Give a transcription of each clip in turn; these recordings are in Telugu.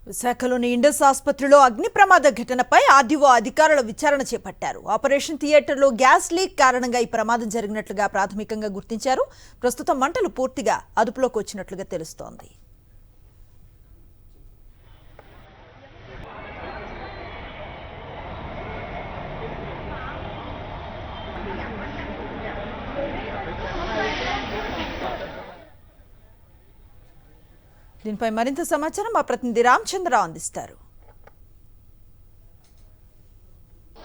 విశాఖలోని ఇండస్ ఆసుపత్రిలో అగ్ని ప్రమాద ఘటనపై ఆర్డీఓ అధికారులు విచారణ చేపట్టారు. ఆపరేషన్ థియేటర్లో గ్యాస్ లీక్ కారణంగా ఈ ప్రమాదం జరిగినట్లుగా ప్రాథమికంగా గుర్తించారు. ప్రస్తుతం మంటలు పూర్తిగా అదుపులోకి వచ్చినట్లుగా తెలుస్తోంది. దీనిపై మరింత సమాచారం మా ప్రతినిధి రామచంద్రరావు అందిస్తారు.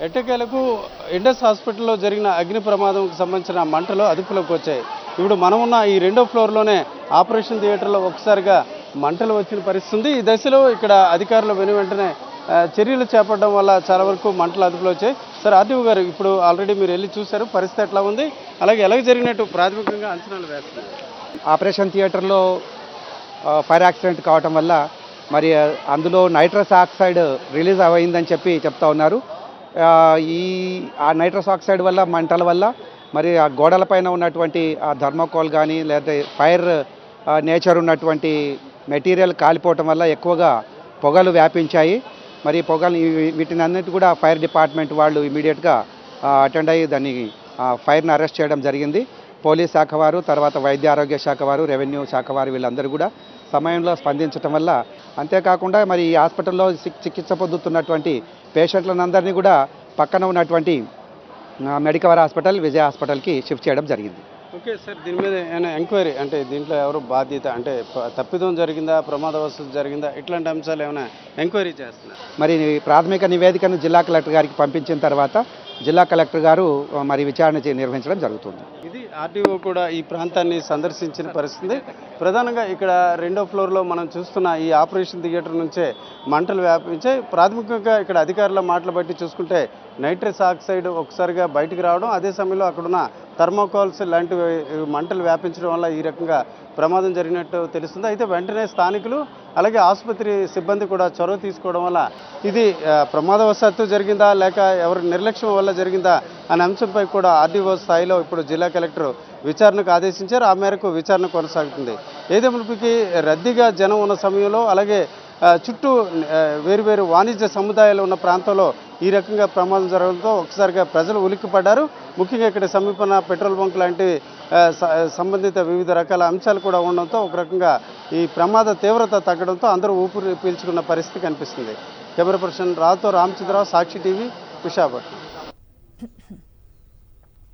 ఎట్టకేలకు ఇండస్ హాస్పిటల్లో జరిగిన అగ్ని ప్రమాదంకు సంబంధించిన మంటలు అదుపులోకి వచ్చాయి. ఇప్పుడు మనమున్న ఈ రెండో ఫ్లోర్లోనే ఆపరేషన్ థియేటర్లో ఒకసారిగా మంటలు వచ్చిన పరిస్థితి. ఈ దశలో ఇక్కడ అధికారులు వెంటనే చర్యలు చేపట్టడం వల్ల చాలా వరకు మంటలు అదుపులో వచ్చాయి. సార్ ఆర్టీఓ గారు, ఇప్పుడు ఆల్రెడీ మీరు వెళ్ళి చూశారు, పరిస్థితి ఎట్లా ఉంది, అలాగే ఎలాగ జరిగినట్టు ప్రాథమికంగా అంచనాలు వేస్తున్నారు? ఆపరేషన్ థియేటర్లో ఫైర్ యాక్సిడెంట్ కావటం వల్ల మరి అందులో నైట్రస్ ఆక్సైడ్ రిలీజ్ అయిందని చెప్తా ఉన్నారు. ఆ నైట్రస్ ఆక్సైడ్ వల్ల మంటల వల్ల మరి ఆ గోడలపైన ఉన్నటువంటి ఆ థర్మోకోల్ కానీ లేదా ఫైర్ నేచర్ ఉన్నటువంటి మెటీరియల్ కాలిపోవటం వల్ల ఎక్కువగా పొగలు వ్యాపించాయి. మరి పొగలు వీటిని అన్నిటి కూడా ఫైర్ డిపార్ట్మెంట్ వాళ్ళు ఇమీడియట్గా అటెండ్ అయ్యి దాన్ని ఫైర్ని అరెస్ట్ చేయడం జరిగింది. పోలీస్ శాఖ వారు, తర్వాత వైద్య ఆరోగ్య శాఖ వారు, రెవెన్యూ శాఖ వారు వీళ్ళందరూ కూడా సమయంలో స్పందించడం వల్ల, అంతేకాకుండా మరి ఈ హాస్పిటల్లో చికిత్స పొందుతున్నటువంటి పేషెంట్లందరినీ కూడా పక్కన ఉన్నటువంటి మెడికవర్ హాస్పిటల్, విజయ హాస్పిటల్కి షిఫ్ట్ చేయడం జరిగింది. ఓకే సార్, దీని మీద ఏమైనా ఎంక్వైరీ, అంటే దీంట్లో ఎవరు బాధ్యత, అంటే తప్పిదం జరిగిందా, ప్రమాదవశాత్తు జరిగిందా, ఇట్లాంటి అంశాలు ఏమైనా ఎంక్వైరీ చేస్తున్నారు? మరి ప్రాథమిక నివేదికను జిల్లా కలెక్టర్ గారికి పంపించిన తర్వాత జిల్లా కలెక్టర్ గారు మరి విచారణ నిర్వహించడం జరుగుతుంది. ఇది ఆర్టీఓ కూడా ఈ ప్రాంతాన్ని సందర్శించిన పరిస్థితి. ప్రధానంగా ఇక్కడ రెండో ఫ్లోర్లో మనం చూస్తున్న ఈ ఆపరేషన్ థియేటర్ నుంచే మంటలు వ్యాపించాయి. ప్రాథమికంగా ఇక్కడ అధికారుల మాటలు బట్టి చూసుకుంటే నైట్రస్ ఆక్సైడ్ ఒకసారిగా బయటికి రావడం, అదే సమయంలో అక్కడున్న థర్మోకాల్స్ లాంటి మంటలు వ్యాపించడం వల్ల ఈ రకంగా ప్రమాదం జరిగినట్టు తెలుస్తుంది. అయితే వెంటనే స్థానికులు అలాగే ఆసుపత్రి సిబ్బంది కూడా చొరవ తీసుకోవడం వల్ల ఇది ప్రమాదవశాత్తు జరిగిందా లేక ఎవరి నిర్లక్ష్యం వల్ల జరిగిందా అనే అంశంపై కూడా ఆర్డీఓ స్థాయిలో ఇప్పుడు జిల్లా కలెక్టర్ విచారణకు ఆదేశించారు. ఆ మేరకు విచారణ కొనసాగుతుంది. ఏదేమైనప్పటికీ రద్దీగా జనం ఉన్న సమయంలో, అలాగే చుట్టూ వేరువేరు వాణిజ్య సముదాయాలు ఉన్న ప్రాంతంలో ఈ రకంగా ప్రమాదం జరగడంతో ఒకసారిగా ప్రజలు ఉలిక్కిపడ్డారు. ముఖ్యంగా ఇక్కడ సమీపన పెట్రోల్ బంక్ లాంటి సంబంధిత వివిధ రకాల అంశాలు కూడా ఉండడంతో ఒక రకంగా ఈ ప్రమాద తీవ్రత తగ్గడంతో అందరూ ఊపిరి పీల్చుకున్న పరిస్థితి కనిపిస్తుంది. కెమెరా పర్సన్ రావుతో రామచంద్రరావు, సాక్షి టీవీ, విశాఖపట్నం.